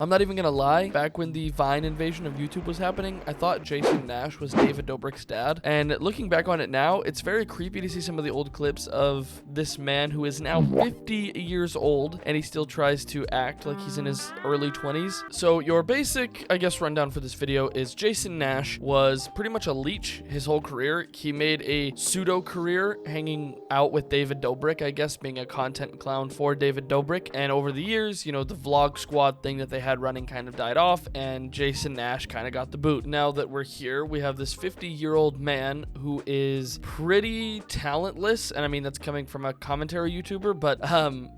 I'm not even gonna lie, back when the Vine invasion of YouTube was happening, I thought Jason Nash was David Dobrik's dad. And looking back on it now, it's very creepy to see some of the old clips of this man who is now 50 years old, and he still tries to act like he's in his early 20s. So your basic, I guess, rundown for this video is Jason Nash was pretty much a leech his whole career. He made a pseudo career hanging out with David Dobrik, I guess, being a content clown for David Dobrik. And over the years, you know, the vlog squad thing that they had running kind of died off, and Jason Nash kind of got the boot. Now that we're here, we have this 50-year-old man who is pretty talentless, and I mean that's coming from a commentary YouTuber, but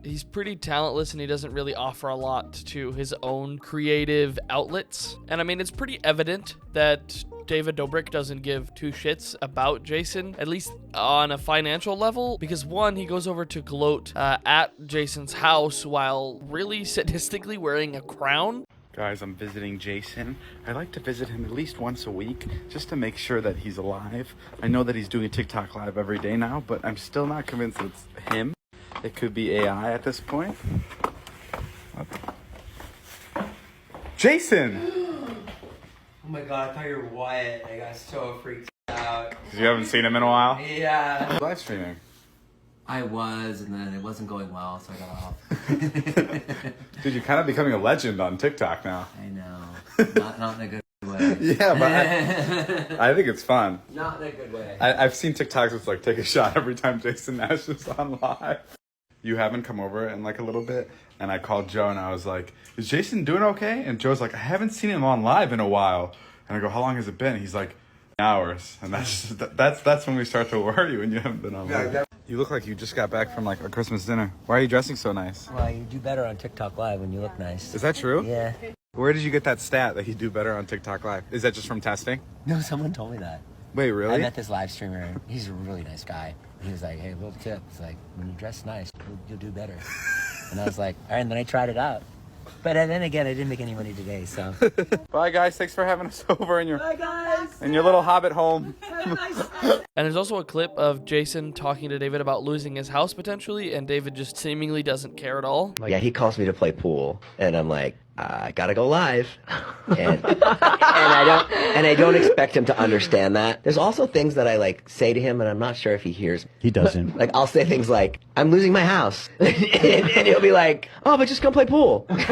he's pretty talentless and he doesn't really offer a lot to his own creative outlets. And I mean, it's pretty evident that David Dobrik doesn't give two shits about Jason, at least on a financial level, because one, he goes over to gloat at Jason's house while really sadistically wearing a crown. Guys, I'm visiting Jason. I like to visit him at least once a week just to make sure that he's alive. I know that he's doing a TikTok live every day now, but I'm still not convinced it's him. It could be AI at this point. Jason! Oh my god, I thought you were Wyatt. I got so freaked out. You haven't seen him in a while? Yeah. Live streaming. I was, and then it wasn't going well, so I got off. Dude, you're kind of becoming a legend on TikTok now. I know. Not in a good way. Yeah, but I think it's fun. Not in a good way. I've seen TikToks with like take a shot every time Jason Nash is on live. You haven't come over in like a little bit, and I called Joe and I was like, is Jason doing okay? And Joe's like, I haven't seen him on live in a while. And I go, how long has it been? He's like, hours. And that's when we start to worry, when you haven't been on live. You look like you just got back from like a Christmas dinner. Why are you dressing so nice? Well, you do better on TikTok Live when you look nice. Is that true? Yeah. Where did you get that stat that you do better on TikTok Live? Is that just from testing? No, someone told me that. Wait, really? I met this live streamer. He's a really nice guy. He was like, hey, little tip. It's like, when you dress nice, you'll do better. And I was like, all right, and then I tried it out. But then again, I didn't make any money today, so. Bye, guys. Thanks for having us over in your, Bye, guys. in your little hobbit home. And there's also a clip of Jason talking to David about losing his house potentially, and David just seemingly doesn't care at all. Yeah, he calls me to play pool, and I'm like, I gotta go live, and I don't expect him to understand that. There's also things that I like say to him, and I'm not sure if he hears. He doesn't. Like I'll say things like, "I'm losing my house," and he'll be like, "Oh, but just come play pool." It's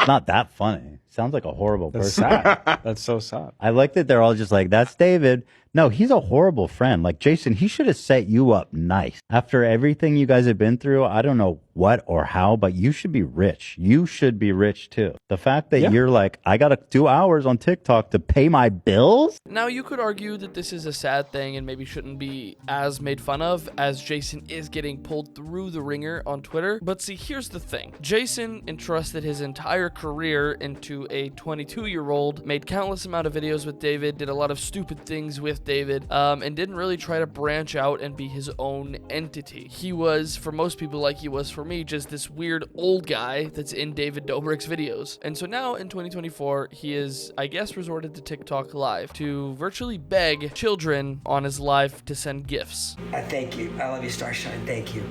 not that funny. Sounds like a horrible person. Sad. That's so sad. I like that they're all just like, that's David. No, he's a horrible friend. Like, Jason, he should have set you up nice. After everything you guys have been through, I don't know what or how, but you should be rich. You should be rich too. The fact that you're like, I got to do hours on TikTok to pay my bills? Now, you could argue that this is a sad thing and maybe shouldn't be as made fun of, as Jason is getting pulled through the ringer on Twitter. But see, here's the thing. Jason entrusted his entire career into a 22-year-old, made countless amount of videos with David, did a lot of stupid things with David, and didn't really try to branch out and be his own entity. He was, for most people like he was for me, just this weird old guy that's in David Dobrik's videos. And so now in 2024, he is, I guess, resorted to TikTok Live to virtually beg children on his live to send gifts. Thank you. I love you, Starshine. Thank you.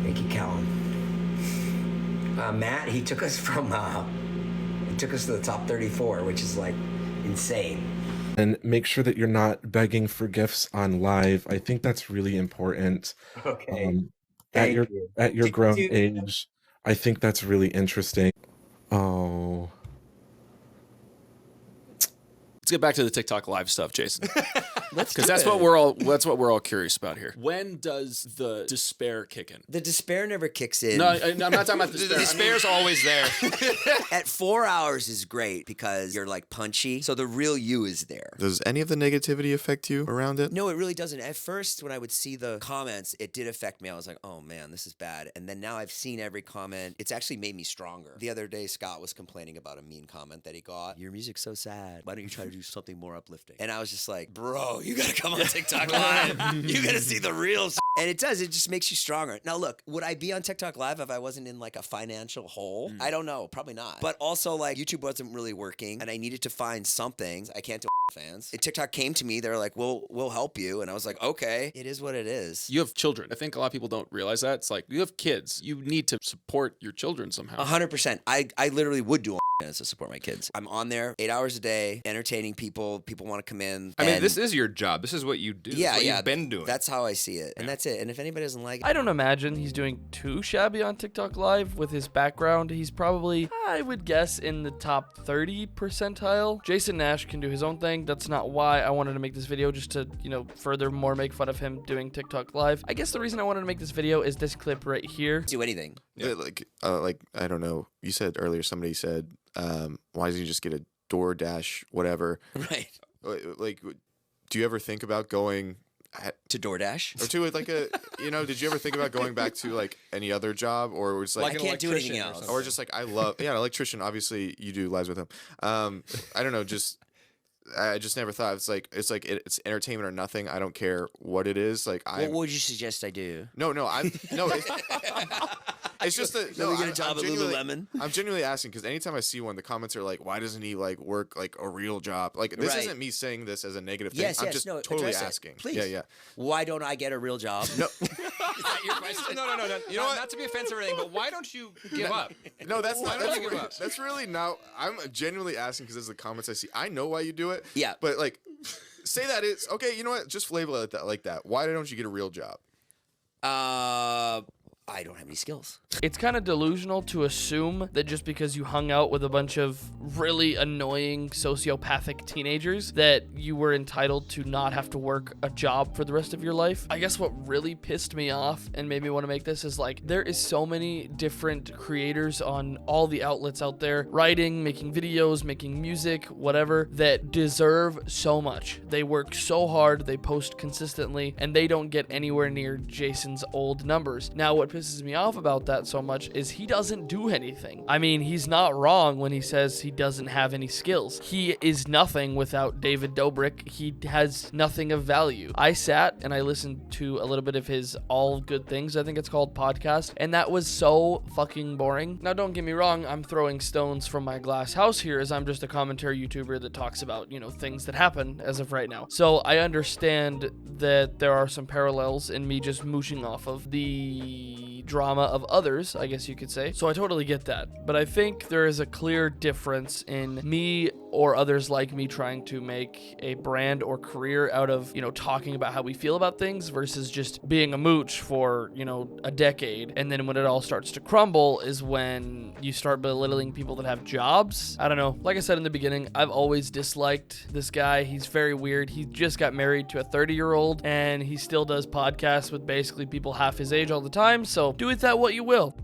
Thank you, Callum. Matt, he took us from, he took us to the top 34, which is like insane. And make sure that you're not begging for gifts on live. I think that's really important. Okay. At your grown age, I think that's really interesting. Oh. Let's get back to the TikTok live stuff, Jason. Because that's what we're all curious about here. When does the despair kick in? The despair never kicks in. No, I'm not talking about despair. The despair's always there. At 4 hours is great because you're like punchy, so the real you is there. Does any of the negativity affect you around it? No, it really doesn't. At first, when I would see the comments, it did affect me. I was like, oh man, this is bad. And then now I've seen every comment. It's actually made me stronger. The other day, Scott was complaining about a mean comment that he got. Your music's so sad. Why don't you try to do something more uplifting? And I was just like, bro, you gotta come on TikTok Live. You gotta see the real And it does. It just makes you stronger. Now, look, would I be on TikTok Live if I wasn't in like a financial hole? I don't know. Probably not. But also, like, YouTube wasn't really working and I needed to find something. I can't do fans. TikTok came to me. They're like, we'll help you. And I was like, okay, it is what it is. You have children. I think a lot of people don't realize that. It's like, you have kids. You need to support your children somehow. 100%. I literally would do to support my kids. I'm on there 8 hours a day, entertaining people. People want to come in. I mean, this is your job. This is what you do. Yeah, this is what you've been doing. That's how I see it. And that's it. And if anybody doesn't like it. I don't imagine he's doing too shabby on TikTok Live with his background. He's probably, I would guess, in the top 30 percentile. Jason Nash can do his own thing. That's not why I wanted to make this video, just to, furthermore make fun of him doing TikTok Live. I guess the reason I wanted to make this video is this clip right here. Do anything. Yeah. Like I don't know. You said earlier, somebody said, why doesn't he just get a DoorDash, whatever? Right. Like, do you ever think about going to DoorDash or to like a, did you ever think about going back to like any other job, or was like I can't do anything else, or just like I love an electrician. Obviously, you do lives with him. I don't know, I just never thought it's entertainment or nothing. I don't care what it is. Like, what would you suggest I do? No. It's just that we get a job at Lululemon. I'm genuinely asking because anytime I see one, the comments are like, "Why doesn't he like work like a real job?" Like, this isn't me saying this as a negative thing. I'm just totally asking. Please. Yeah. Why don't I get a real job? No. Is that your question? No. You know what? Not to be offensive or anything, but why don't you give up? No, that's not. Why don't you give up? That's really not. I'm genuinely asking because there's the comments I see. I know why you do it. Yeah. But like, say that it's okay. You know what? Just label it like that. Why don't you get a real job? I don't have any skills. It's kind of delusional to assume that just because you hung out with a bunch of really annoying sociopathic teenagers that you were entitled to not have to work a job for the rest of your life. I guess what really pissed me off and made me want to make this is like, there is so many different creators on all the outlets out there, writing, making videos, making music, whatever, that deserve so much. They work so hard, they post consistently, and they don't get anywhere near Jason's old numbers. Now, what pisses me off about that so much is he doesn't do anything. I mean, he's not wrong when he says he doesn't have any skills. He is nothing without David Dobrik. He has nothing of value. I sat and I listened to a little bit of his All Good Things, I think it's called, podcast, and that was so fucking boring. Now, don't get me wrong, I'm throwing stones from my glass house here as I'm just a commentary YouTuber that talks about, things that happen as of right now. So I understand that there are some parallels in me just mooching off of the drama of others, I guess you could say. So I totally get that. But I think there is a clear difference in me or others like me trying to make a brand or career out of, talking about how we feel about things versus just being a mooch for, a decade. And then when it all starts to crumble is when you start belittling people that have jobs. I don't know. Like I said in the beginning, I've always disliked this guy. He's very weird. He just got married to a 30-year-old and he still does podcasts with basically people half his age all the time. So do with that what you will.